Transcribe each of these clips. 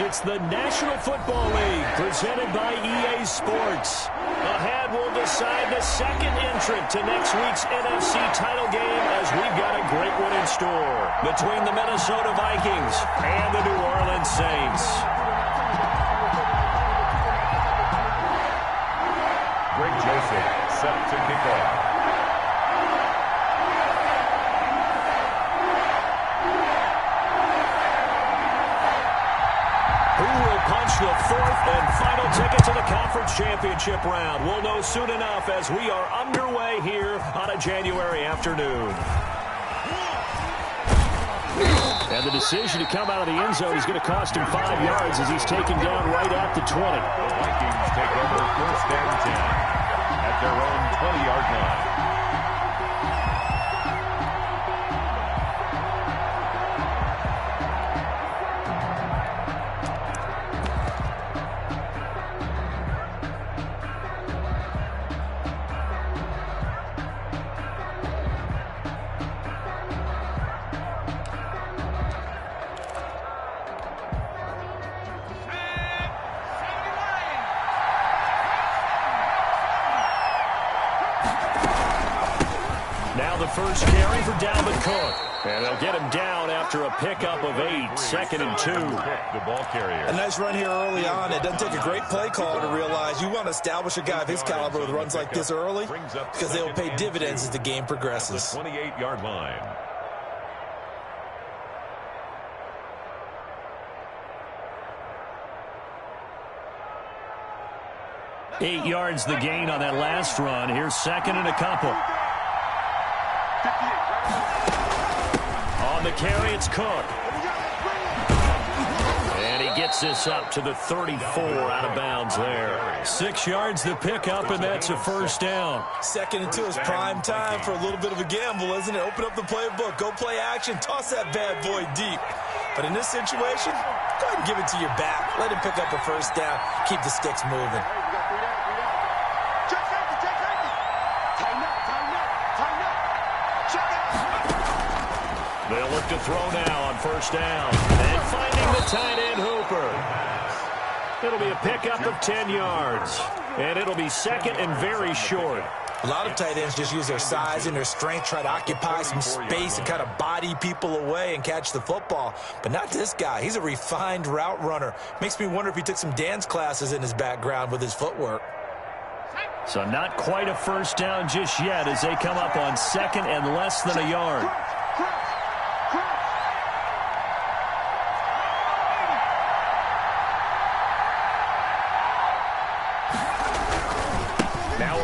It's the National Football League presented by EA Sports. Ahead will decide the second entrant to next week's NFC title game as we've got a great one in store between the Minnesota Vikings and the New Orleans Saints. Greg Joseph set to kick off. Punch the fourth and final ticket to the conference championship round. We'll know soon enough as we are underway here on a January afternoon. And the decision to come out of the end zone is going to cost him 5 yards as he's taken down right at the 20. The Vikings take over first and 10 at their own 20-yard line. First carry for Dalvin Cook. And they'll get him down after a pickup of 8, 2nd and 2. The ball carrier. A nice run here early on. It doesn't take a great play caller to realize you want to establish a guy of his caliber with runs like this early because they will pay dividends as the game progresses. 28-yard line. Eight yards the gain on that last run. Here's 2nd and a couple. On the carry, it's Cook. And he gets this up to the 34 out of bounds there. 6 yards the pickup, and that's a first down. 2nd and 2 is prime time for a little bit of a gamble, isn't it? Open up the playbook, go play action, toss that bad boy deep. But in this situation, go ahead and give it to your back. Let him pick up a first down. Keep the sticks moving. They'll look to throw now on first down. And finding the tight end, Hooper. It'll be a pickup of 10 yards. And it'll be 2nd and very short. A lot of tight ends just use their size and their strength, try to occupy some space and kind of body people away and catch the football. But not this guy. He's a refined route runner. Makes me wonder if he took some dance classes in his background with his footwork. So not quite a first down just yet as they come up on 2nd and less than a yard.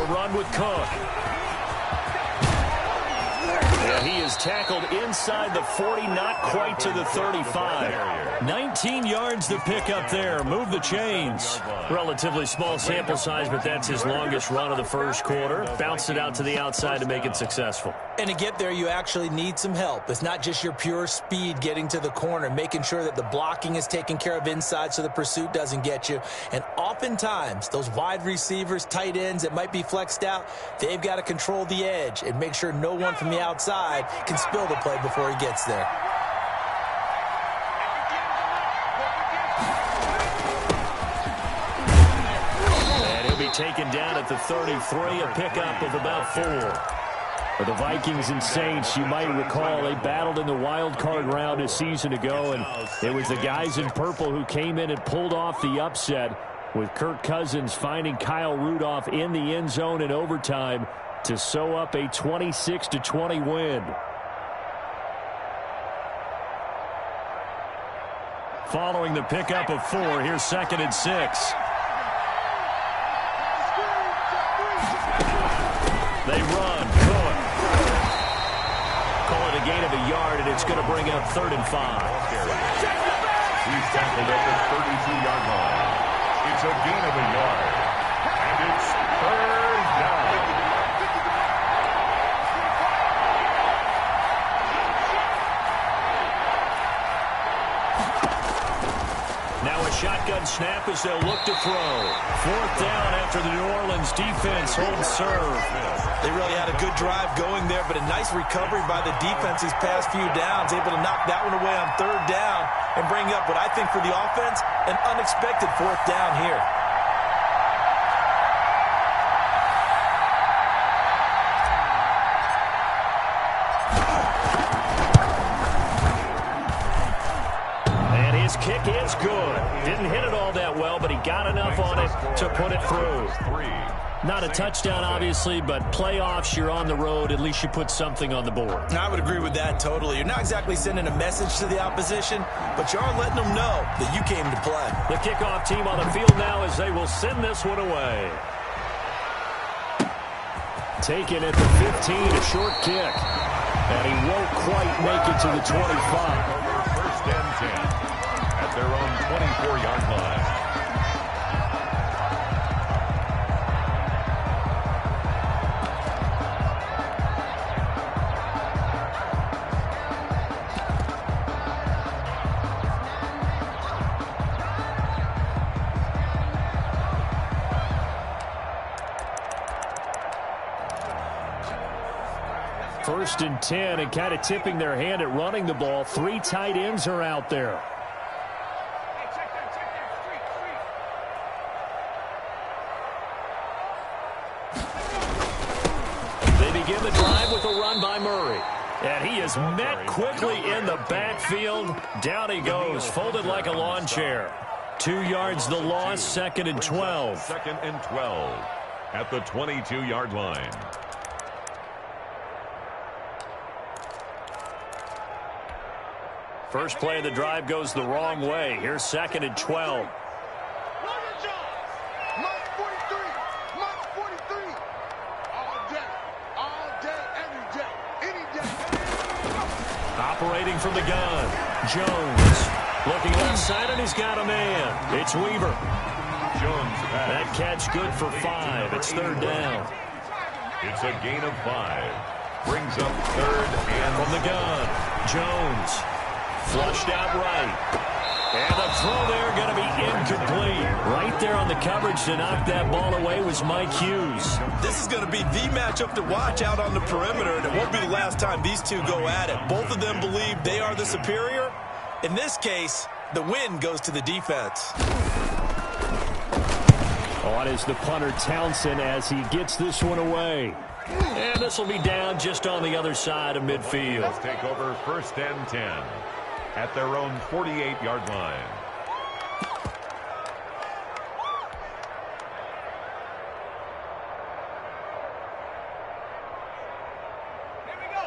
Run with Cook. Yeah, he is tackled inside the 40, not quite to the 35. 19 yards to pick up there. Move the chains. Relatively small sample size, but that's his longest run of the first quarter. Bounced it out to the outside to make it successful. And to get there, you actually need some help. It's not just your pure speed getting to the corner, making sure that the blocking is taken care of inside so the pursuit doesn't get you. And oftentimes, those wide receivers, tight ends that might be flexed out, they've got to control the edge and make sure no one from the outside can spill the play before he gets there. And he'll be taken down at the 33, a pickup of about 4. For the Vikings and Saints, you might recall they battled in the wild card round a season ago, and it was the guys in purple who came in and pulled off the upset, with Kirk Cousins finding Kyle Rudolph in the end zone in overtime to sew up a 26-20 win. Following the pickup of 4, here's 2nd and 6. They run. Cook. Call it a gain of a yard, and it's going to bring up 3rd and 5. He's tackled at the 32-yard line. It's a gain of a yard. And it's 3rd down. Now a shotgun snap as they'll look to throw. Fourth down after the New Orleans defense holds serve. They really had a good drive going there, but a nice recovery by the defense these past few downs, able to knock that one away on third down and bring up what I think for the offense, an unexpected fourth down here. Kick is good. Didn't hit it all that well, but he got enough on it to put it through. Not a touchdown, obviously, but playoffs, you're on the road. At least you put something on the board. I would agree with that totally. You're not exactly sending a message to the opposition, but you are letting them know that you came to play. The kickoff team on the field now as they will send this one away. Taken at the 15, a short kick. And he won't quite make it to the 25. First and 10. At their own 24-yard line. First and 10, and kind of tipping their hand at running the ball. 3 tight ends are out there. Begin the drive with a run by Murray. And he is met quickly in the backfield. Down he goes, folded like a lawn chair. 2 yards the loss, 2nd and 12. 2nd and 12 at the 22-yard line. First play of the drive goes the wrong way. Here's 2nd and 12. Operating from the gun, Jones. Looking left side, and he's got a man. It's Weaver. Jones. That catch good for 5. It's 3rd down. It's a gain of 5. Brings up 3rd and from the gun, Jones. Flushed out right. And the throw there going to be incomplete. Right there on the coverage to knock that ball away was Mike Hughes. This is going to be the matchup to watch out on the perimeter, and it won't be the last time these two go at it. Both of them believe they are the superior. In this case, the win goes to the defense. On is the punter Townsend as he gets this one away. And this will be down just on the other side of midfield. Let's take over 1st and 10 at their own 48-yard line.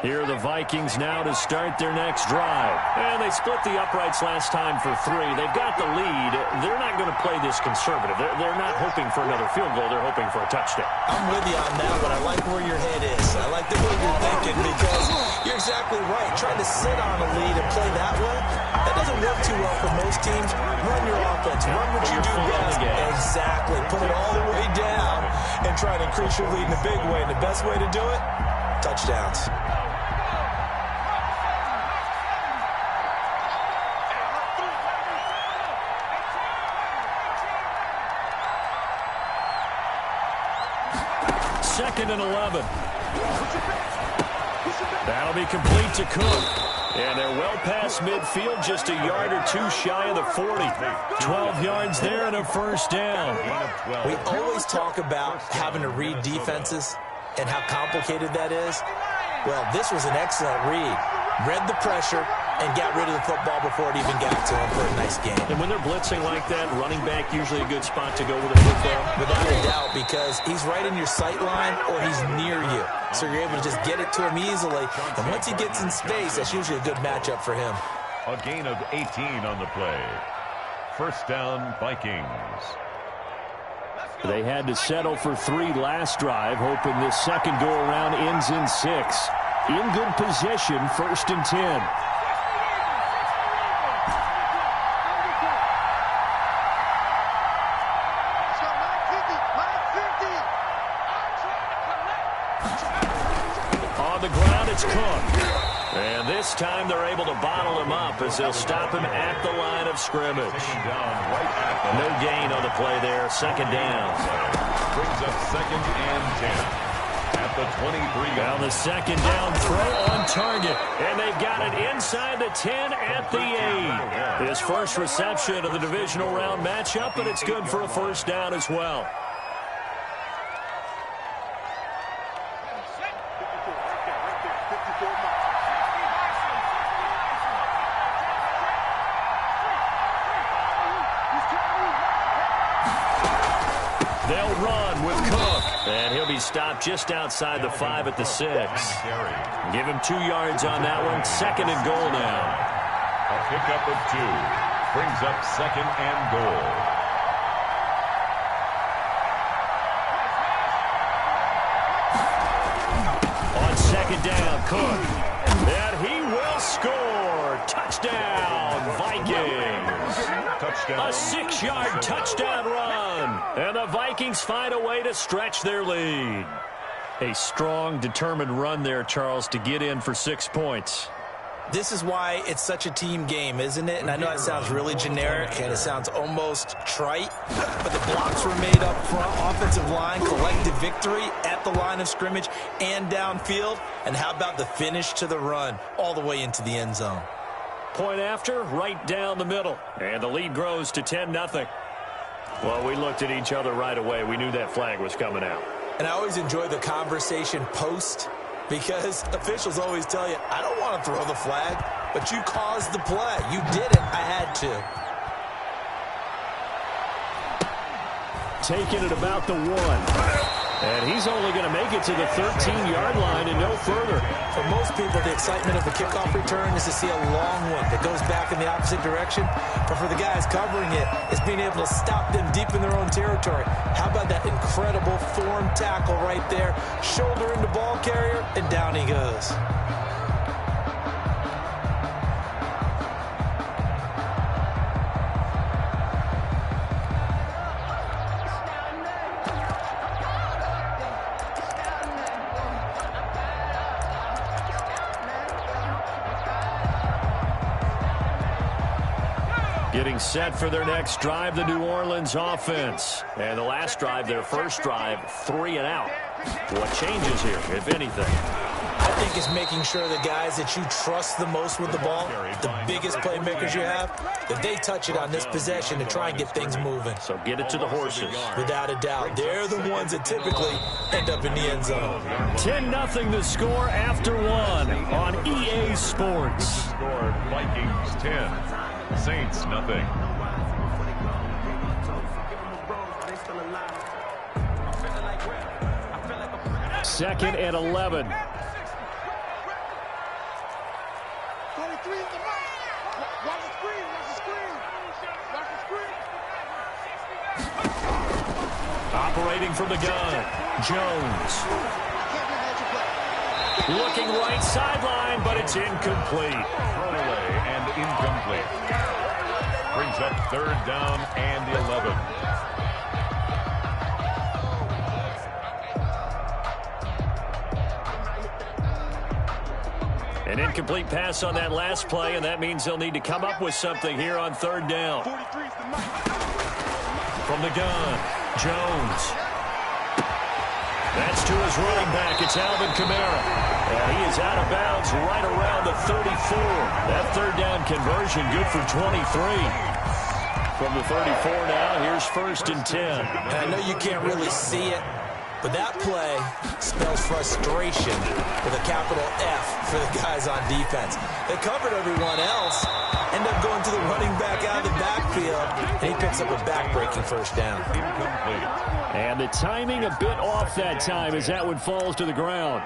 Here are the Vikings now to start their next drive. And they split the uprights last time for 3. They've got the lead. They're not going to play this conservative. They're not hoping for another field goal. They're hoping for a touchdown. I'm with you on that, but I like where your head is. I like the way you're thinking because you're exactly right. Trying to sit on a lead and play that way, that doesn't work too well for most teams. Run your offense. Run what you do best. Exactly. Put it all the way down and try to increase your lead in a big way. And the best way to do it, touchdowns. Second and 11. That'll be complete to Cook. And they're well past midfield, just a yard or 2 shy of the 40. 12 yards there and a 1st down. We always talk about having to read defenses and how complicated that is. Well, this was an excellent read. Read the pressure and got rid of the football before it even got to him for a nice game. And when they're blitzing like that, running back usually a good spot to go with the football. Without a doubt, because he's right in your sight line or he's near you. So you're able to just get it to him easily. And once he gets in space, that's usually a good matchup for him. A gain of 18 on the play. 1st down, Vikings. They had to settle for 3 last drive, hoping this second go-around ends in 6. In good position, 1st and 10. On the ground, it's Cook. And this time they're able to bottle him up as they'll stop him at the line of scrimmage. No gain on the play there. Second down. Brings up 2nd and 10. At the 23. Now the second down throw on target. And they've got it inside the 10 at the 8. His first reception of the divisional round matchup, and it's good for a first down as well. They'll run with Cook. And he'll be stopped just outside the 5 at the 6. Give him 2 yards on that one. 2nd and goal now. A pickup of 2. Brings up 2nd and goal. On 2nd down, Cook. And he will score. Touchdown, Vikings. Touchdown. A 6-yard touchdown run. And the Vikings find a way to stretch their lead. A strong, determined run there, Charles, to get in for 6 points. This is why it's such a team game, isn't it? And I know it sounds really generic and it sounds almost trite, but the blocks were made up front, offensive line, collective victory at the line of scrimmage and downfield. And how about the finish to the run all the way into the end zone? Point after, right down the middle. And the lead grows to 10-0. Well, we looked at each other right away. We knew that flag was coming out. And I always enjoy the conversation post, because officials always tell you, I don't want to throw the flag, but you caused the play. You did it. I had to. Taking it about the 1. And he's only going to make it to the 13-yard line and no further. For most people, the excitement of a kickoff return is to see a long one that goes back in the opposite direction. But for the guys covering it, it's being able to stop them deep in their own territory. How about that incredible form tackle right there? Shoulder into ball carrier, and down he goes. Getting set for their next drive, the New Orleans offense. And the last drive, their first drive, 3 and out. What changes here, if anything? I think it's making sure the guys that you trust the most with the ball, the biggest playmakers you have, that they touch it on this possession to try and get things moving. So get it to the horses. Without a doubt. They're the ones that typically end up in the end zone. 10-0 the score after 1 on EA Sports. Scored Vikings 10. Saints, nothing. Second and 11. Operating from the gun, Jones. Looking right sideline, but it's incomplete. Throwaway and incomplete. Brings up 3rd down and 11. An incomplete pass on that last play, and that means they'll need to come up with something here on 3rd down. From the gun, Jones. That's to his running back. It's Alvin Kamara. And he is out of bounds right around the 34. That 3rd down conversion good for 23. From the 34 now, here's 1st and 10. And I know you can't really see it, but that play spells frustration with a capital F for the guys on defense. They covered everyone else, end up going to the running back out of the backfield, and he picks up a back-breaking 1st down. Incomplete. And the timing a bit off that time as that one falls to the ground.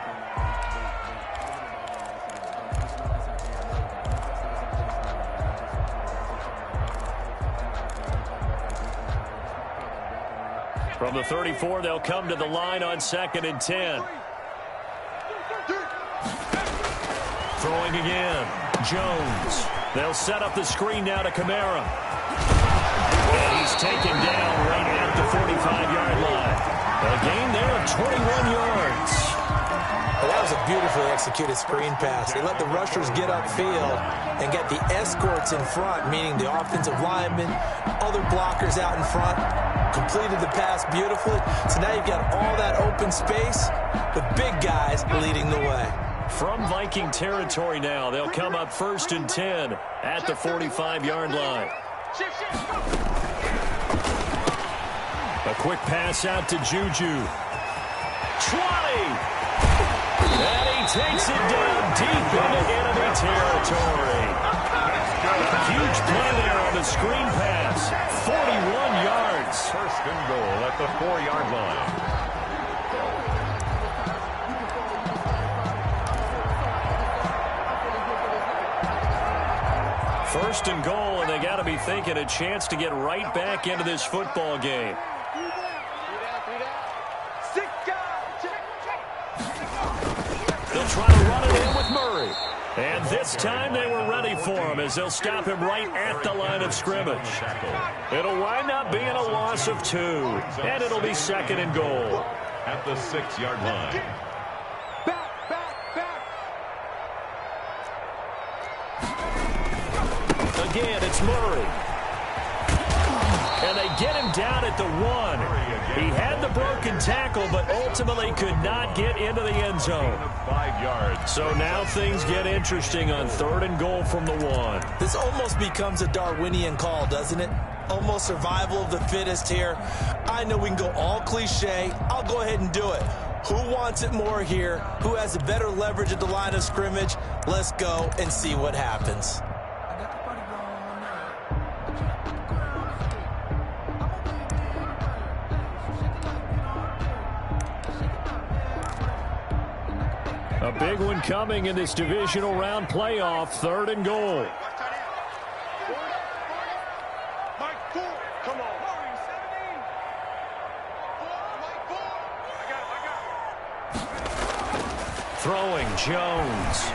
From the 34, they'll come to the line on 2nd and 10. Throwing again, Jones. They'll set up the screen now to Kamara. And he's taken down right at the 45-yard line. A gain there of 21 yards. But that was a beautifully executed screen pass. They let the rushers get upfield and get the escorts in front, meaning the offensive linemen, other blockers out in front, completed the pass beautifully. So now you've got all that open space with big guys leading the way. From Viking territory now, they'll come up 1st and 10 at the 45-yard line. A quick pass out to Juju. 20! And he takes it down deep into enemy territory. Huge play there on the screen pass. 41 yards. 1st and goal at the 4-yard line. First and goal, and they got to be thinking a chance to get right back into this football game. They'll try to run it in with Murray. And this time they were ready for him as they'll stop him right at the line of scrimmage. It'll wind up being a loss of 2, and it'll be 2nd and goal. At the 6-yard line. Again, it's Murray. And they get him down at the 1. He had the broken tackle, but ultimately could not get into the end zone. 5 yards. So now things get interesting on 3rd and goal from the 1. This almost becomes a Darwinian call, doesn't it? Almost survival of the fittest here. I know we can go all cliche. I'll go ahead and do it. Who wants it more here? Who has a better leverage at the line of scrimmage? Let's go and see what happens. A big one coming in this divisional round playoff, 3rd and goal. Throwing Jones.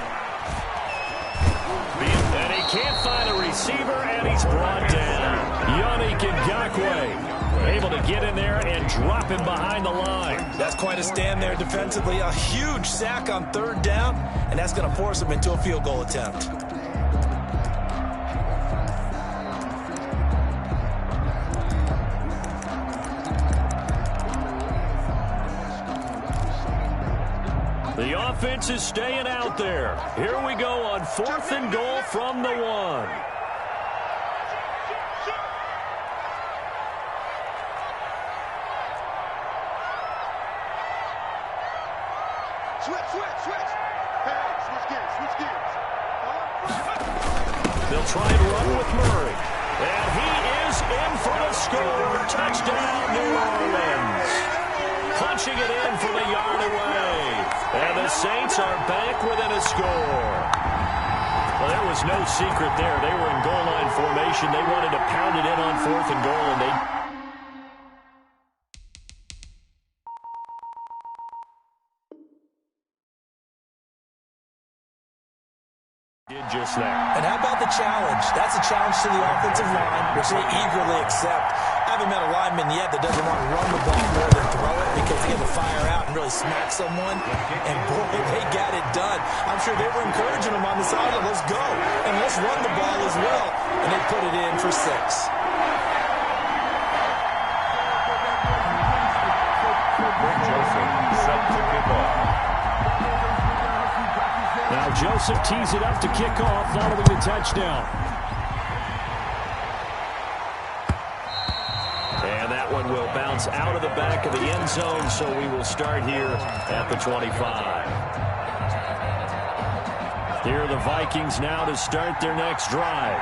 And he can't find a receiver, and he's brought down. Yannick Ngakoue able to get in there and drop him behind the line. That's quite a stand there defensively. A huge sack on 3rd down, and that's going to force him into a field goal attempt. The offense is staying out there. Here we go on 4th and goal from the 1. They'll try and run with Murray. And he is in for the score. Touchdown, New Orleans. Punching it in from a yard away. And the Saints are back within a score. Well, there was no secret there. They were in goal line formation. They wanted to pound it in on 4th and goal, and they did just that. And how about the challenge? That's a challenge to the offensive line, which they eagerly accept. I haven't met a lineman yet that doesn't want to run the ball more than throw it because they get to fire out and really smack someone. And, boy, they got it done. I'm sure they were encouraging them on the sideline. Let's go. And let's run the ball as well. And they put it in for 6. Joseph set to kick off. Now Joseph tees it up to kick off following the touchdown. And that one will bounce out of the back of the end zone, so we will start here at the 25. Here are the Vikings now to start their next drive.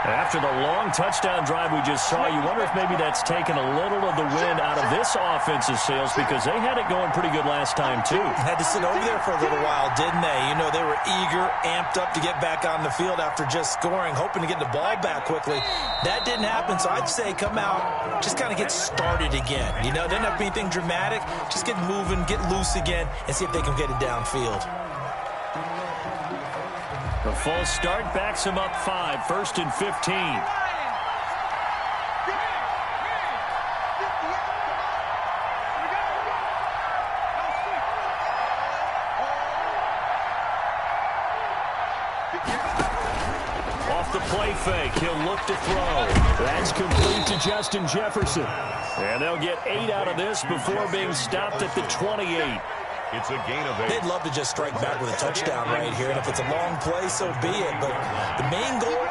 After the long touchdown drive we just saw, you wonder if maybe that's taken a little of the wind out of this offensive sails because they had it going pretty good last time, too. Had to sit over there for a little while, didn't they? You know, they were eager, amped up to get back on the field after just scoring, hoping to get the ball back quickly. That didn't happen, so I'd say come out, just kind of get started again. You know, didn't have to be anything dramatic. Just get moving, get loose again, and see if they can get it downfield. The false start backs him up 5, 1st and 15. Off the play fake, he'll look to throw. That's complete to Justin Jefferson. And they'll get 8 out of this before being stopped at the 28. It's a gain of 8. They'd love to just strike back with a touchdown right here, and if it's a long play, so be it. But the main goal,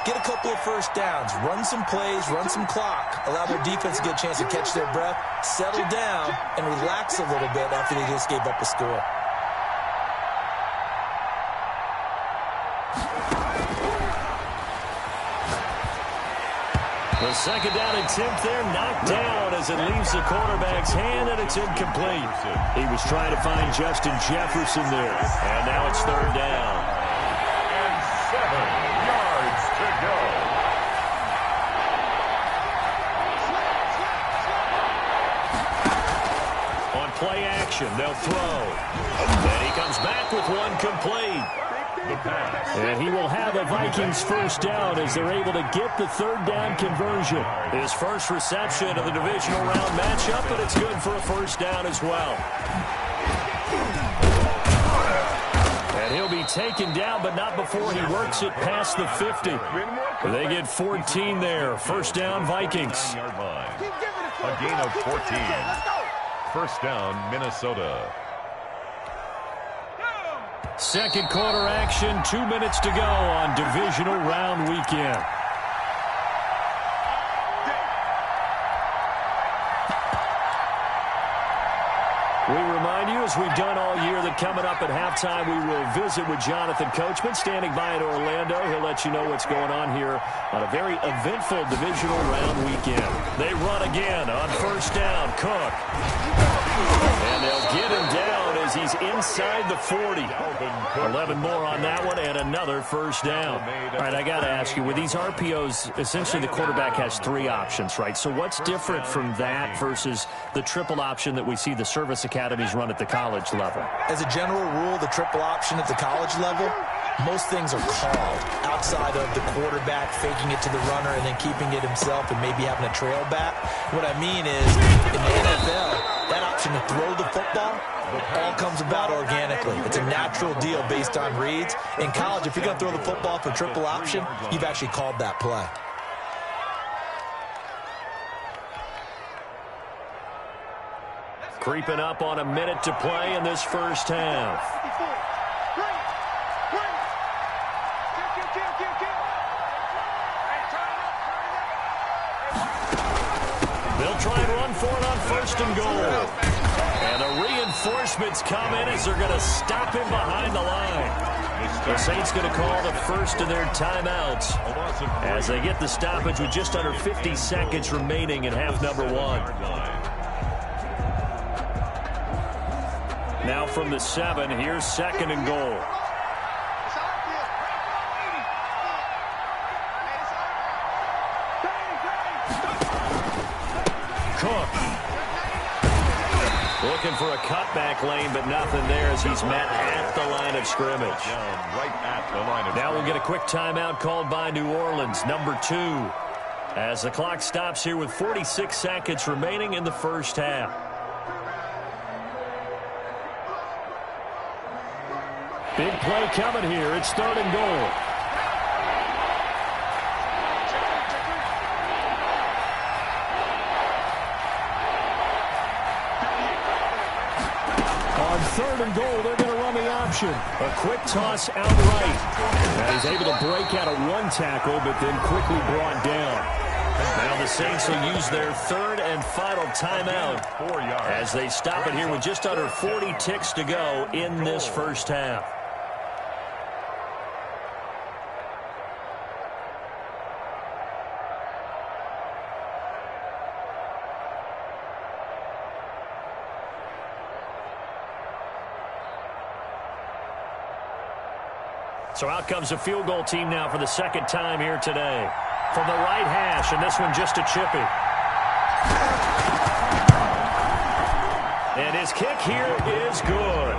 get a couple of first downs, run some plays, run some clock, allow their defense to get a chance to catch their breath, settle down, and relax a little bit after they just gave up a score. The second down attempt there knocked down as it leaves the quarterback's hand, and it's incomplete. He was trying to find Justin Jefferson there, and now it's third down. And 7 yards to go. On play action, they'll throw. And he comes back with one complete. And he will have a Vikings first down as they're able to get the third down conversion. His first reception of the divisional round matchup, but it's good for a first down as well. And he'll be taken down, but not before he works it past the 50. They get 14 there. First down, Vikings. A gain of 14. First down, Minnesota. Second quarter action, 2 minutes to go on divisional round weekend. We remind you, as we've done all year, that coming up at halftime, we will visit with Jonathan Coachman, standing by in Orlando. He'll let you know what's going on here on a very eventful divisional round weekend. They run again on first down. Cook. And they'll get him down as he's inside the 40. 11 more on that one and another first down. All right, I got to ask you, with these RPOs, essentially the quarterback has 3 options, right? So what's different from that versus the triple option that we see the service academies run at the college level? As a general rule, the triple option at the college level, most things are called outside of the quarterback faking it to the runner and then keeping it himself and maybe having a trail back. What I mean is, in the NFL, that option to throw the football all comes about organically. It's a natural deal based on reads. In college, if you're going to throw the football for triple option, you've actually called that play. Creeping up on a minute to play in this first half. They'll try and run for it on first and goal. And the reinforcements come in as they're going to stop him behind the line. The Saints going to call the first of their timeouts as they get the stoppage with just under 50 seconds remaining in half number 1. Now from the 7, here's second and goal. Cook. Looking for a cutback lane, but nothing there as he's met at the line of scrimmage. Now we'll get a quick timeout called by New Orleans, number 2. As the clock stops here with 46 seconds remaining in the first half. Big play coming here. It's third and goal. On third and goal, they're going to run the option. A quick toss outright. And he's able to break out of one tackle, but then quickly brought down. Now the Saints will use their third and final timeout as they stop it here with just under 40 ticks to go in this first half. So out comes the field goal team now for the second time here today. From the right hash, and this one just a chippy. And his kick here is good.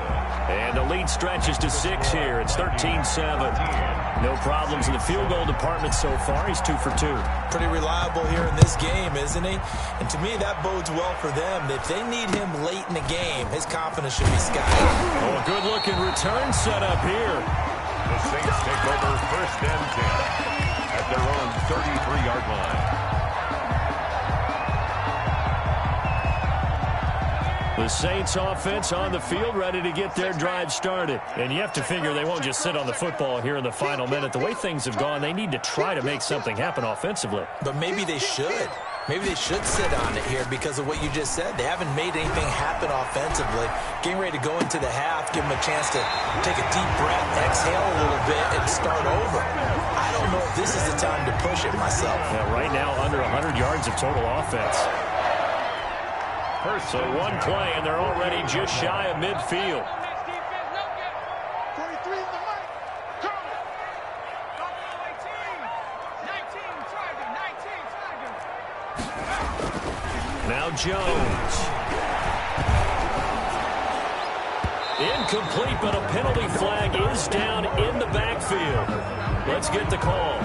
And the lead stretches to 6 here. It's 13-7. No problems in the field goal department so far. He's 2 for 2. Pretty reliable here in this game, isn't he? And to me, that bodes well for them. If they need him late in the game, his confidence should be sky high. Oh, a good-looking return set up here. The Saints take over First and 10 at their own 33-yard line. The Saints offense on the field, ready to get their drive started. And you have to figure they won't just sit on the football here in the final minute. The way things have gone, they need to try to make something happen offensively. But maybe they should. Maybe they should sit on it here because of what you just said. They haven't made anything happen offensively. Getting ready to go into the half, give them a chance to take a deep breath, exhale a little bit, and start over. I don't know if this is the time to push it myself. Yeah, right now, under 100 yards of total offense. So one play, and they're already just shy of midfield. Now Jones. Incomplete, but a penalty flag is down in the backfield. Let's get the call.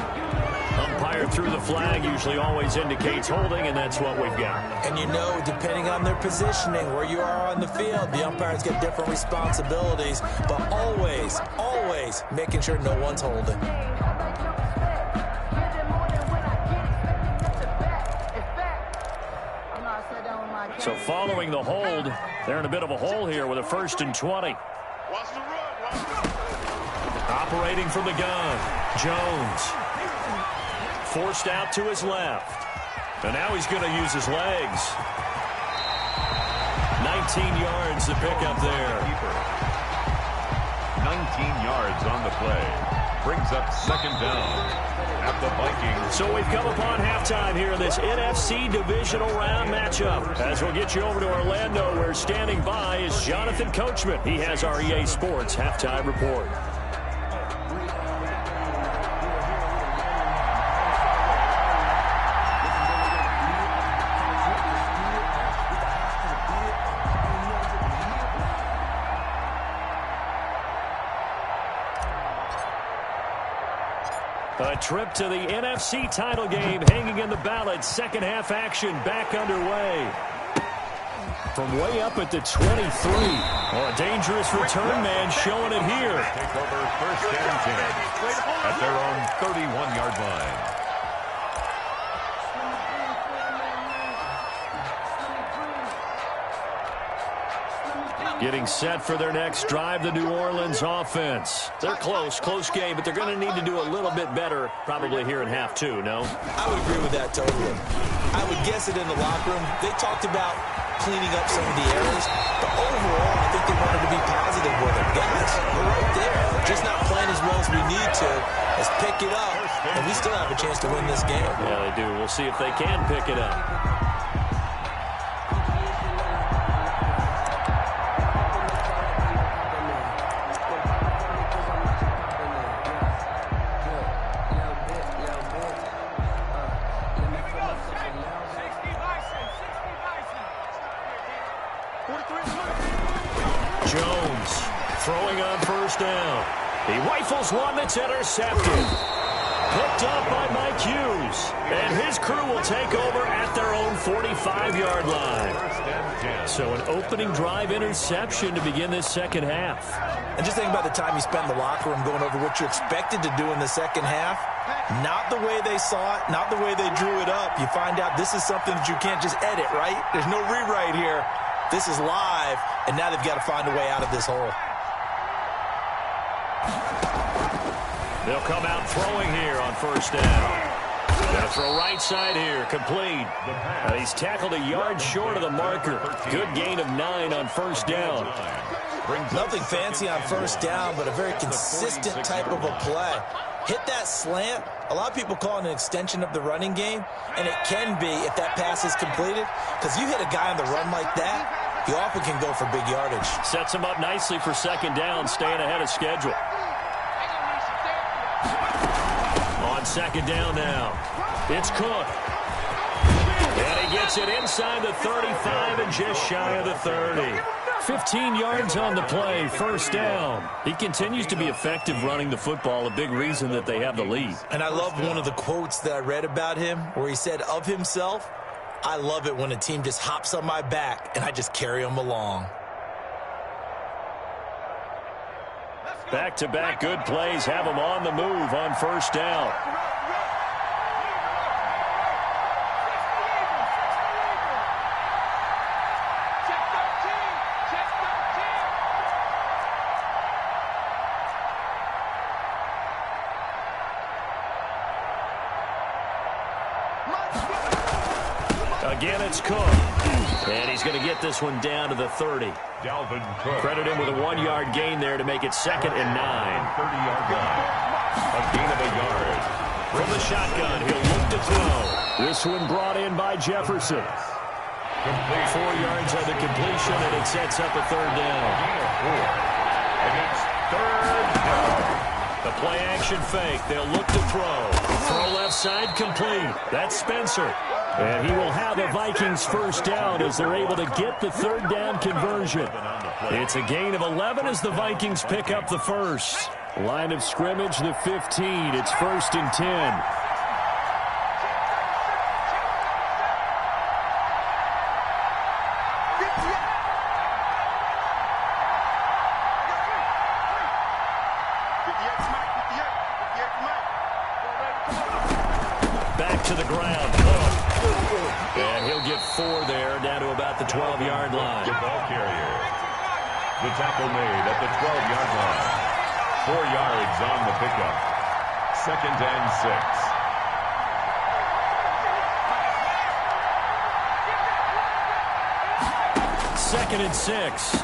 Umpire threw the flag, usually always indicates holding, and that's what we've got. And you know, depending on their positioning, where you are on the field, the umpires get different responsibilities, but always, always making sure no one's holding. So following the hold, they're in a bit of a hole here with a 1st and 20. Operating from the gun, Jones. Forced out to his left. And now he's going to use his legs. 19 yards to pick up there. 19 yards on the play. Brings up second down at the Vikings. So we've come upon halftime here in this NFC divisional round matchup. As we'll get you over to Orlando, where standing by is Jonathan Coachman. He has our EA Sports halftime report. A trip to the NFC title game hanging in the balance. Second half action back underway. From way up at the 23. Oh, a dangerous return man showing it here. Take over first and 10 at their own 31-yard line. Getting set for their next drive, the New Orleans offense. They're close game, but they're going to need to do a little bit better probably here in half two, no? I would agree with that totally. I would guess it in the locker room. They talked about cleaning up some of the errors, but overall, I think they wanted to be positive with it. Guys, we're right there. We're just not playing as well as we need to. Let's pick it up, and we still have a chance to win this game. Yeah, they do. We'll see if they can pick it up. Jones throwing on first down. He rifles one that's intercepted. Picked up by Mike Hughes. And his crew will take over at their own 45-yard line. So an opening drive interception to begin this second half. And just think about the time you spent in the locker room going over what you expected to do in the second half. Not the way they saw it, not the way they drew it up. You find out this is something that you can't just edit, right? There's no rewrite here. This is live, and now they've got to find a way out of this hole. They'll come out throwing here on first down. Gonna throw right side here, complete. He's tackled a yard short of the marker. Good gain of 9 on first down. Nothing fancy on first down, but a very consistent type of a play. Hit that slant. A lot of people call it an extension of the running game, and it can be if that pass is completed, because you hit a guy on the run like that, you often can go for big yardage. Sets him up nicely for second down, staying ahead of schedule. On second down now, it's Cook. And he gets it inside the 35 and just shy of the 30. 15 yards on the play, first down. He continues to be effective running the football, a big reason that they have the lead. And I love one of the quotes that I read about him where he said of himself, I love it when a team just hops on my back and I just carry them along. Back-to-back good plays have them on the move on first down. Again, it's Cook. And he's going to get this one down to the 30. Dalvin Cook. Credit him with a 1-yard gain there to make it 2nd and 9. 30-yard line. A gain of a yard. From the shotgun, he'll look to throw. This one brought in by Jefferson. Complete. 4 yards on the completion, and it sets up a 3rd down. Gain of 4. And it's 3rd down. The play action fake. They'll look to throw. Throw left side complete. That's Spencer. And he will have a Vikings first down as they're able to get the 3rd down conversion. It's a gain of 11 as the Vikings pick up the first. Line of scrimmage, the 15. It's 1st and 10. Back to the ground. And he'll get 4 there, down to about the 12-yard line. Good ball carrier. The tackle made at the 12-yard line. 4 yards on the pickup. 2nd and 6. 2nd and 6.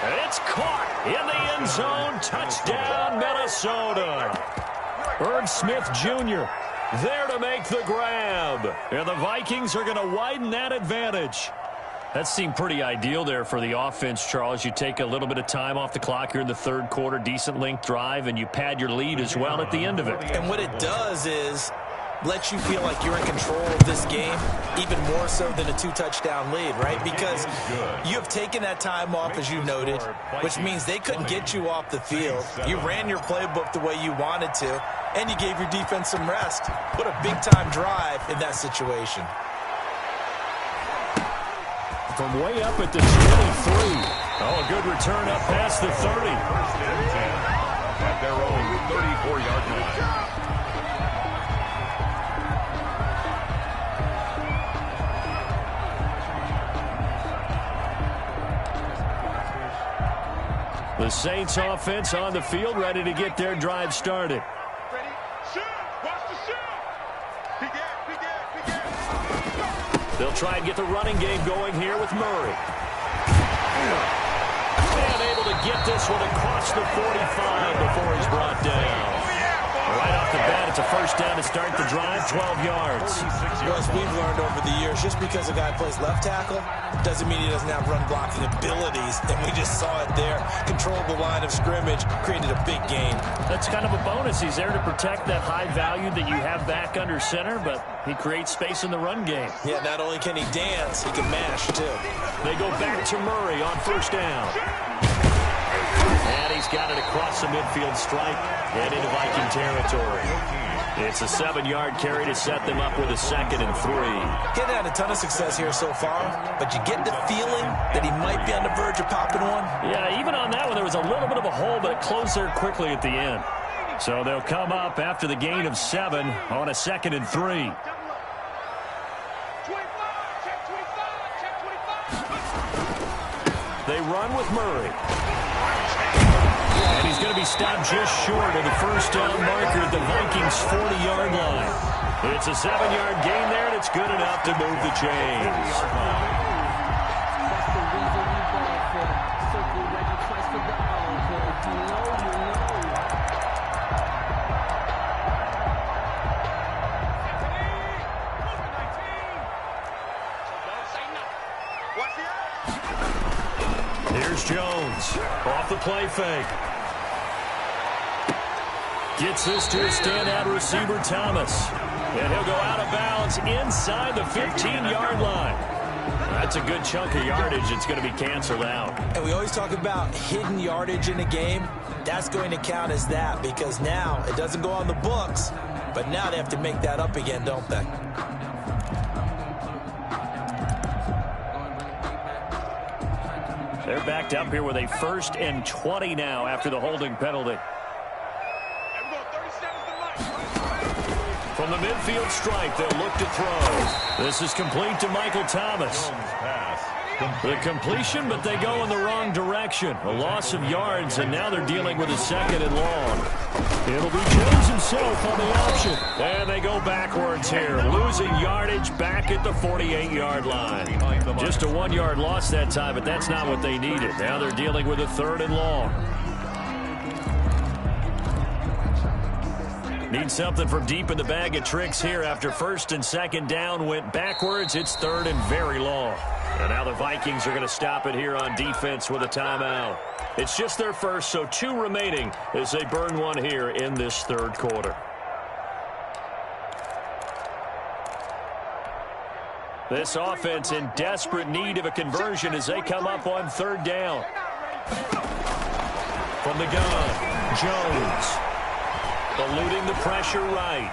And it's caught in the end zone. Touchdown, Minnesota. Irv Smith Jr. there to make the grab. And the Vikings are going to widen that advantage. That seemed pretty ideal there for the offense, Charles. You take a little bit of time off the clock here in the 3rd quarter, decent length drive, and you pad your lead as well at the end of it. And what it does is let you feel like you're in control of this game, even more so than a 2-touchdown lead, right? Because you have taken that time off, as you noted, which means they couldn't get you off the field. You ran your playbook the way you wanted to, and you gave your defense some rest. What a big-time drive in that situation. From way up at the 23. Oh, a good return up past the 30. 1st and 10. At their own 34-yard line. The Saints offense on the field, ready to get their drive started. Ready? Shoot! Watch the shoot! Begin! They'll try and get the running game going here with Murray. And able to get this one across the 45 before he's brought down. Right off the bat, it's a first down to start the drive, 12 yards. Well, as we've learned over the years, just because a guy plays left tackle doesn't mean he doesn't have run blocking abilities. And we just saw it there. Controlled the line of scrimmage, created a big gain. That's kind of a bonus. He's there to protect that high value that you have back under center, but he creates space in the run game. Yeah, not only can he dance, he can mash, too. They go back to Murray on first down. And he's got it across the midfield stripe and into Viking territory. It's a 7-yard carry to set them up with a 2nd and 3. Getting had a ton of success here so far, but you get the feeling that he might be on the verge of popping one. Yeah, even on that one, there was a little bit of a hole, but it closed there quickly at the end. So they'll come up after the gain of 7 on a 2nd and 3. They run with Murray. And he's going to be stopped just short of the first down marker at the Vikings' 40-yard line. It's a 7-yard gain there, and it's good enough to move the chains. Here's Jones off the play fake. Gets this to his standout receiver, Thomas. And he'll go out of bounds inside the 15-yard line. That's a good chunk of yardage. It's going to be canceled out. And we always talk about hidden yardage in a game. That's going to count as that because now it doesn't go on the books, but now they have to make that up again, don't they? They're backed up here with a 1st and 20 now after the holding penalty. From the midfield stripe, they'll look to throw. This is complete to Michael Thomas. The completion, but they go in the wrong direction. A loss of yards, and now they're dealing with a 2nd and long. It'll be Jones himself on the option. And they go backwards here, losing yardage back at the 48-yard line. Just a 1-yard loss that time, but that's not what they needed. Now they're dealing with a 3rd and long. Need something from deep in the bag of tricks here after 1st and 2nd down went backwards. It's 3rd and very long. And now the Vikings are going to stop it here on defense with a timeout. It's just their first, so 2 remaining as they burn one here in this 3rd quarter. This offense in desperate need of a conversion as they come up on 3rd down. From the gun, Jones. Eluding the pressure right.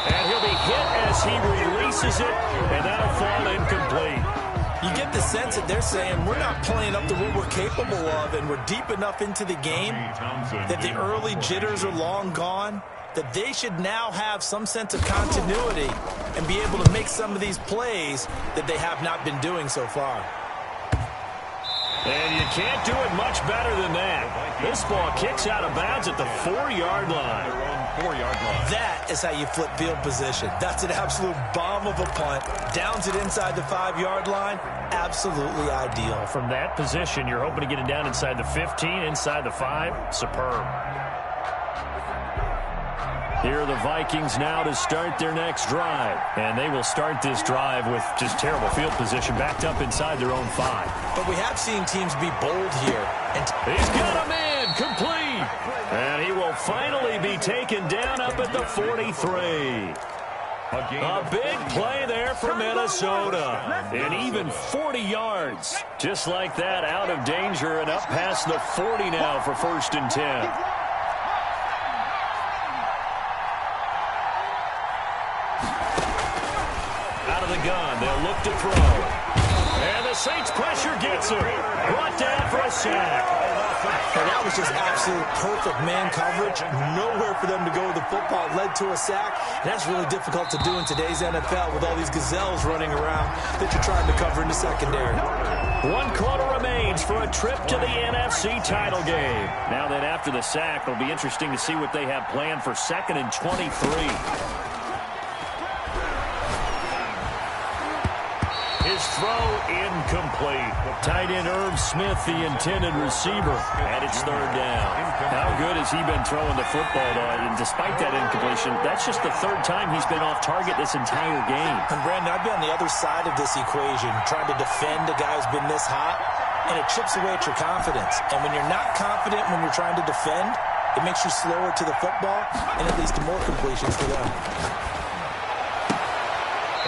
And he'll be hit as he releases it, and that'll fall incomplete. You get the sense that they're saying we're not playing up to what we're capable of, and we're deep enough into the game that the early jitters are long gone, that they should now have some sense of continuity and be able to make some of these plays that they have not been doing so far. And you can't do it much better than that. This ball kicks out of bounds at the 4-yard line. That is how you flip field position. That's an absolute bomb of a punt. Downs it inside the 5-yard line. Absolutely ideal. From that position, you're hoping to get it down inside the 15, inside the 5. Superb. Here are the Vikings now to start their next drive. And they will start this drive with just terrible field position, backed up inside their own 5. But we have seen teams be bold here. And he's got a man, complete. And he will finally be taken down up at the 43. A big play there for Minnesota. And even 40 yards. Just like that, out of danger and up past the 40 now for 1st and 10. Gun. They'll look to throw. And the Saints pressure gets him. Brought down for a sack. And that was just absolute perfect man coverage. Nowhere for them to go with the football. Led to a sack. And that's really difficult to do in today's NFL with all these gazelles running around that you're trying to cover in the secondary. 1 quarter remains for a trip to the NFC title game. Now then, after the sack, it'll be interesting to see what they have planned for 2nd and 23. Throw incomplete. Tight end Irv Smith, the intended receiver, and it's 3rd down. How good has he been throwing the football, though? And despite that incompletion, that's just the 3rd time he's been off target this entire game. And Brandon, I've been on the other side of this equation, trying to defend a guy who's been this hot, and it chips away at your confidence. And when you're not confident when you're trying to defend, it makes you slower to the football, and it leads to more completions for them.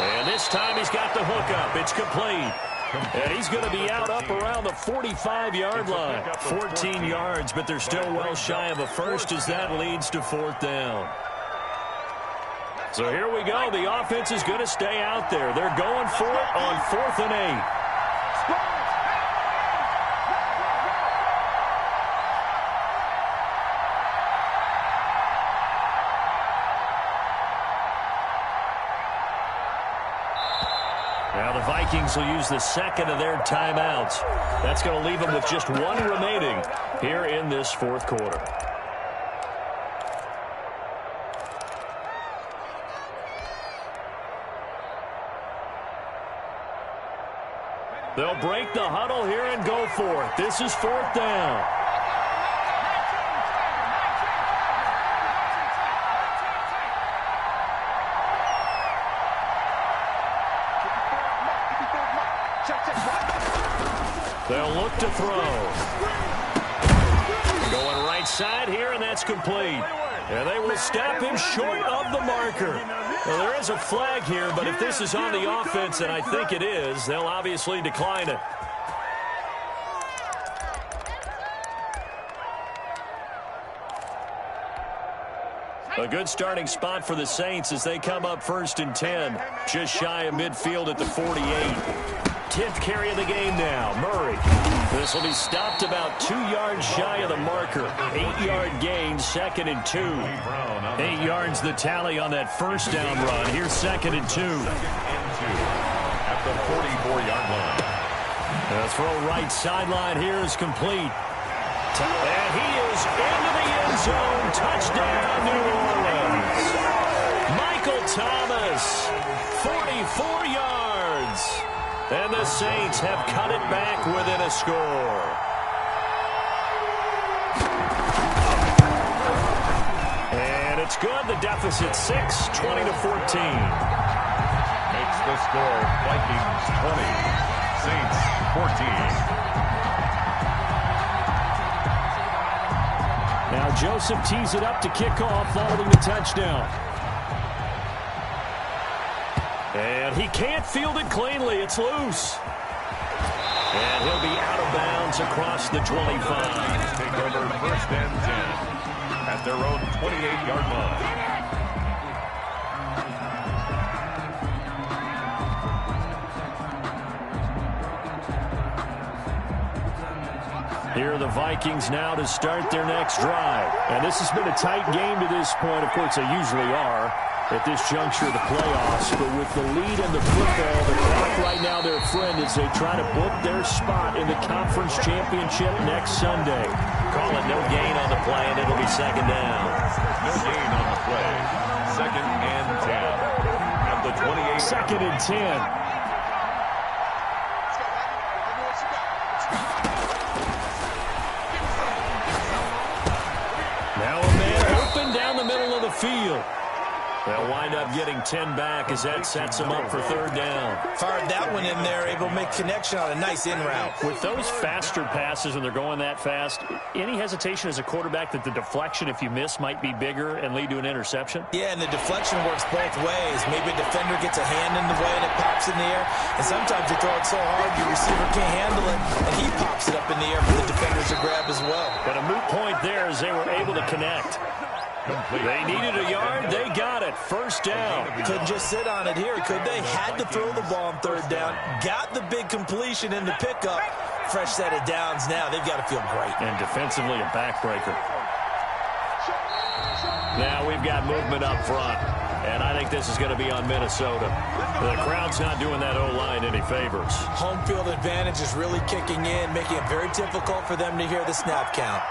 And this time he's got the hook up. It's complete. And he's going to be out up around the 45-yard line. 14 yards, but they're still well shy of a first as that leads to 4th down. So here we go. The offense is going to stay out there. They're going for it on 4th and 8. Now the Vikings will use the 2nd of their timeouts. That's going to leave them with just 1 remaining here in this 4th quarter. They'll break the huddle here and go for it. This is 4th down. They'll look to throw. Going right side here, and that's complete. And they will stop him short of the marker. Well, there is a flag here, but if this is on the offense, and I think it is, they'll obviously decline it. A good starting spot for the Saints as they come up 1st and 10. Just shy of midfield at the 48. 10th carry of the game now. Murray. This will be stopped about 2 yards shy of the marker. 8-yard gain, 2nd and 2. 8 yards the tally on that first down run. Here's 2nd and 2. At the 44-yard line. The throw right sideline here is complete. And he is into the end zone. Touchdown, New Orleans. Michael Thomas, 44 yards. And the Saints have cut it back within a score. And it's good. The deficit 6, 20-14. Makes the score Vikings 20, Saints 14. Now Joseph tees it up to kick off following the touchdown. And he can't field it cleanly. It's loose. And he'll be out of bounds across the 25. Take over 1st and 10 at their own 28-yard line. Here are the Vikings now to start their next drive. And this has been a tight game to this point. Of course, they usually are at this juncture of the playoffs. But with the lead in the football, the clock right now, their friend, as they try to book their spot in the conference championship next Sunday. Call it no gain on the play, and it'll be 2nd down. No gain on the play. 2nd and 10 at the 28. 2nd and 10. Field. They'll wind up getting 10 back as that sets them up for 3rd down. Fired that one in there, able to make connection on a nice in route. With those faster passes when they're going that fast, any hesitation as a quarterback that the deflection, if you miss, might be bigger and lead to an interception? Yeah, and the deflection works both ways. Maybe a defender gets a hand in the way and it pops in the air. And sometimes you throw it so hard your receiver can't handle it, and he pops it up in the air for the defenders to grab as well. But a moot point there as they were able to connect. They needed a yard. They got it. 1st down. Couldn't just sit on it here, could they? Had to throw the ball on 3rd down. Got the big completion in the pickup. Fresh set of downs now. They've got to feel great. And defensively, a backbreaker. Now we've got movement up front. And I think this is going to be on Minnesota. The crowd's not doing that O-line any favors. Home field advantage is really kicking in, making it very difficult for them to hear the snap count.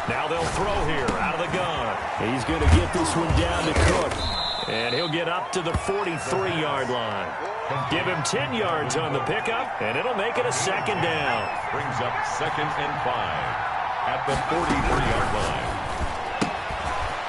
Now they'll throw here out of the gun. He's going to get this one down to Cook. And he'll get up to the 43-yard line. Give him 10 yards on the pickup, and it'll make it a 2nd down. Brings up 2nd and 5 at the 43-yard line.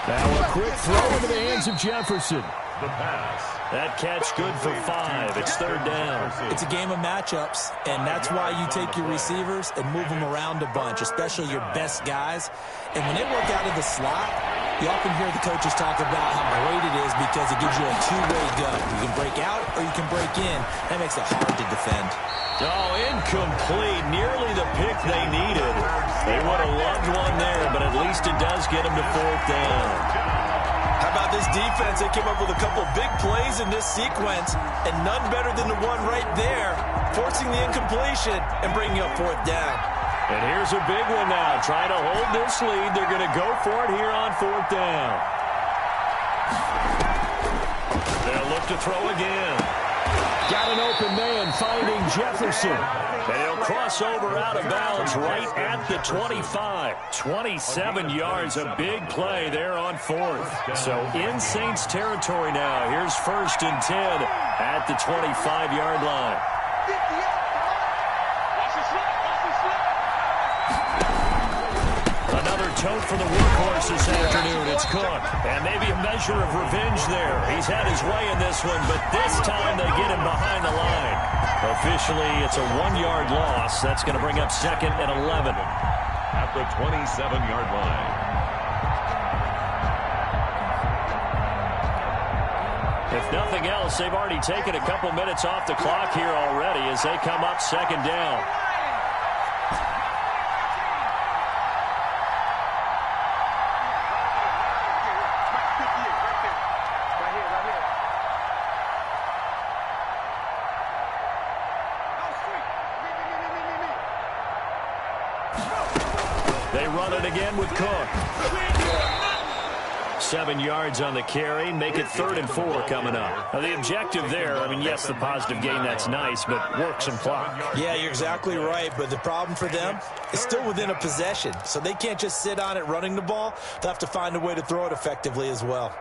Now a quick throw into the hands of Jefferson. The pass. That catch good for 5. It's 3rd down. It's a game of matchups, and that's why you take your receivers and move them around a bunch, especially your best guys. And when they work out of the slot, you often hear the coaches talk about how great it is because it gives you a two-way go. You can break out or you can break in. That makes it hard to defend. Oh, incomplete. Nearly the pick they needed. They would have loved one there, but at least it does get them to 4th down. How about this defense? They came up with a couple big plays in this sequence, and none better than the one right there, forcing the incompletion and bringing up 4th down. And here's a big one now. Trying to hold this lead. They're going to go for it here on 4th down. They'll look to throw again. Got an open man finding Jefferson. And he'll cross over out of bounds right at the 25. 27 yards, a big play there on 4th. So in Saints territory now. Here's 1st and 10 at the 25-yard line. Another tote for the workhorse this afternoon. It's Cook. And maybe a measure of revenge there. He's had his way in this one, but this time they get him behind the line. Officially, it's a 1-yard loss. That's going to bring up 2nd and 11. At the 27-yard line. If nothing else, they've already taken a couple minutes off the clock here already as they come up 2nd down. They run it again with Cook. 7 yards on the carry. Make it 3rd and 4 coming up. Now, the objective there, I mean, yes, the positive gain, that's nice, but work some clock. Yeah, you're exactly right, but the problem for them is still within a possession, so they can't just sit on it running the ball. They'll have to find a way to throw it effectively as well.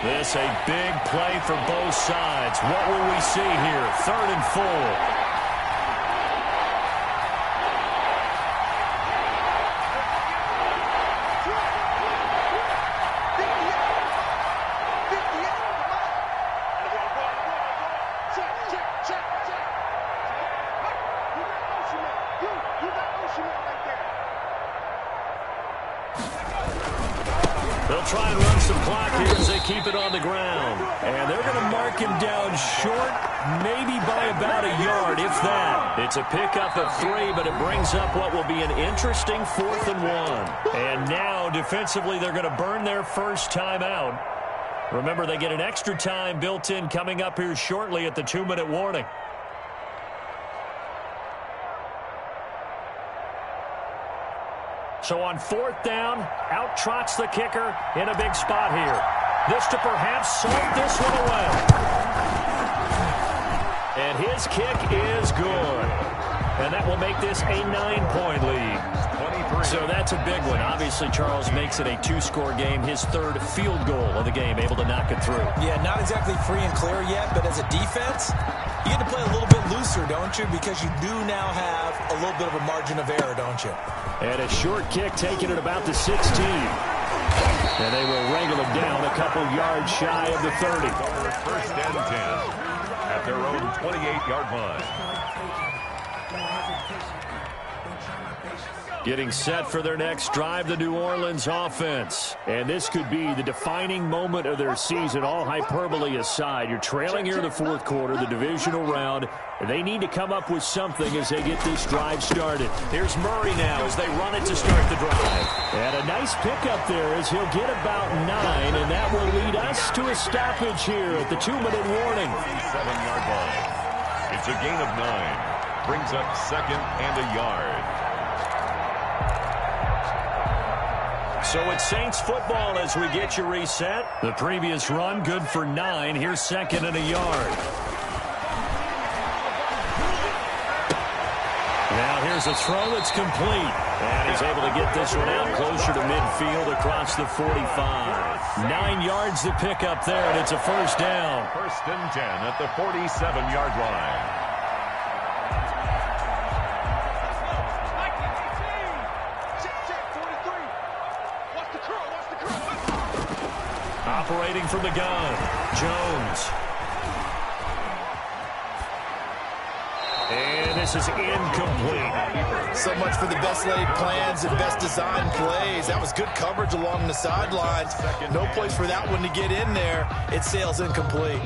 This a big play for both sides. What will we see here? 3rd and 4. They'll try and run some clock here as they keep it on the ground. And they're going to mark him down short, maybe by about a yard, if that. It's a pickup of 3, but it brings up what will be an interesting 4th and 1. And now, defensively, they're going to burn their first time out. Remember, they get an extra time built in coming up here shortly at the 2-minute warning. So on 4th down, out trots the kicker in a big spot here. This to perhaps salt this one away. And his kick is good. And that will make this a 9-point lead. 23. So that's a big one. Obviously, Charles makes it a 2-score game. His 3rd field goal of the game, able to knock it through. Yeah, not exactly free and clear yet, but as a defense, you get to play a little bit looser, don't you? Because you do now have a little bit of a margin of error, don't you? And a short kick taken at about the 16. And they will wrangle him down a couple yards shy of the 30. 1st and 10 at their own 28-yard line. Getting set for their next drive, the New Orleans offense. And this could be the defining moment of their season, all hyperbole aside. You're trailing here in the 4th quarter, the divisional round. They need to come up with something as they get this drive started. Here's Murray now as they run it to start the drive. And a nice pickup there as he'll get about 9, and that will lead us to a stoppage here at the 2-minute warning. 7-yard line. It's a gain of 9. Brings up 2nd and a yard. So it's Saints football as we get you reset. The previous run good for 9. Here's 2nd and a yard. Now here's a throw that's complete. And he's able to get this one out closer to midfield across the 45. 9 yards to pick up there, and it's a 1st down. 1st and 10 at the 47-yard line. Operating from the gun, Jones. And this is incomplete. So much for the best laid plans and best designed plays. That was good coverage along the sidelines. No place for that one to get in there. It sails incomplete.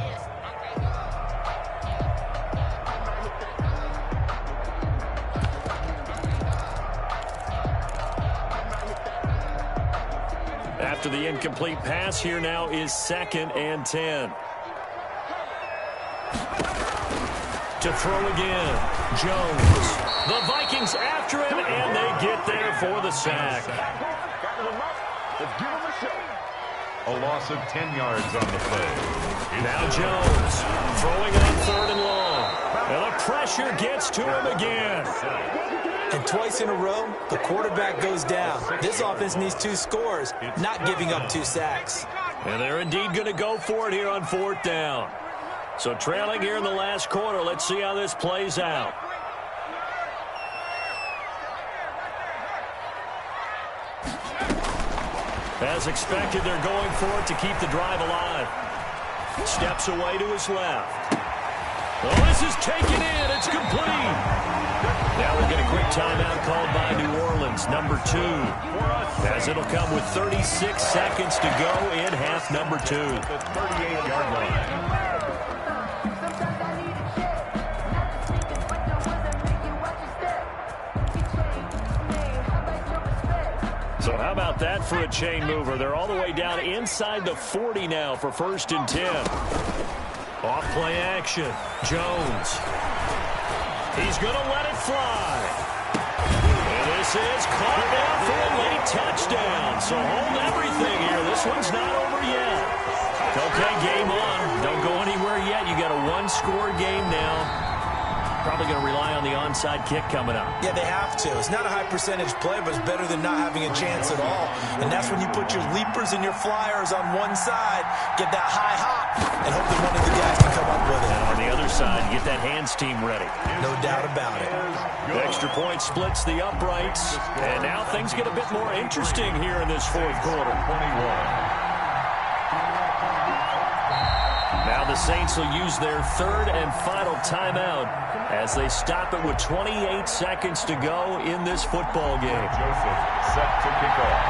After the incomplete pass, here now is 2nd and 10. To throw again, Jones. The Vikings after him, and they get there for the sack. A loss of 10 yards on the play. Now Jones throwing it on 3rd and long. And the pressure gets to him again. And twice in a row, the quarterback goes down. This offense needs 2 scores, not giving up 2 sacks. And they're indeed going to go for it here on 4th down. So trailing here in the last quarter, let's see how this plays out. As expected, they're going for it to keep the drive alive. Steps away to his left. Oh, this is taken in. It's complete. Now we'll get a quick timeout called by New Orleans, number 2. As it'll come with 36 seconds to go in half number 2. The 38-yard line. So how about that for a chain mover? They're all the way down inside the 40 now for 1st and 10. Off play action. Jones. He's going to let it fly. And this is caught down for a late touchdown. So hold everything here. This one's not over yet. Okay, game on. Don't go anywhere yet. You got a one-score game now. Probably going to rely on the onside kick coming up. Yeah, they have to. It's not a high-percentage play, but it's better than not having a chance at all. And that's when you put your leapers and your flyers on one side, get that high hop, and hope that one of the guys can come up with it. And on the other side, you get that hands team ready. No doubt about it. The extra point splits the uprights. And now things get a bit more interesting here in this fourth quarter. 21. Now the Saints will use their third and final timeout as they stop it with 28 seconds to go in this football game. Joseph set to kick off.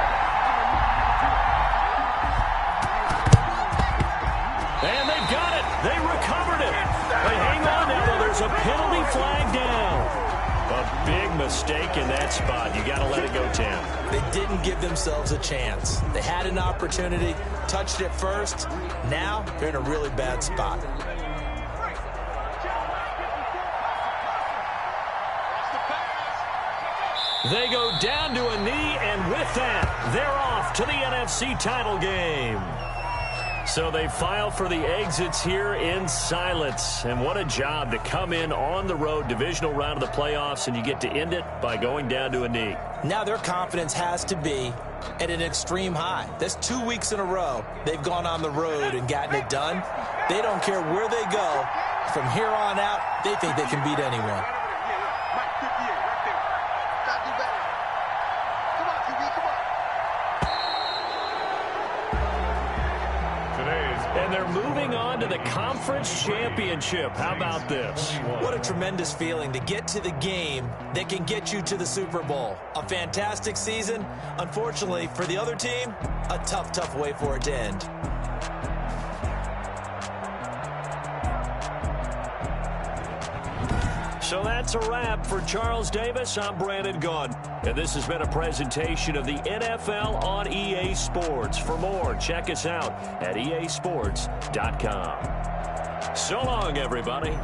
And they've got it. They recovered it. But hang on now, though. There's a penalty flag down. A big mistake in that spot. You got to let it go, Tam. They didn't give themselves a chance. They had an opportunity, touched it first. Now they're in a really bad spot. They go down to a knee, and with that, they're off to the NFC title game. So they file for the exits here in silence. And what a job to come in on the road, divisional round of the playoffs, and you get to end it by going down to a knee. Now their confidence has to be at an extreme high. That's 2 weeks in a row they've gone on the road and gotten it done. They don't care where they go. From here on out, they think they can beat anyone. And they're moving on to the conference championship. How about this? What a tremendous feeling to get to the game that can get you to the Super Bowl. A fantastic season. Unfortunately, for the other team, a tough, tough way for it to end. So that's a wrap for Charles Davis. I'm Brandon Gaudin, and this has been a presentation of the NFL on EA Sports. For more, check us out at easports.com. So long, everybody.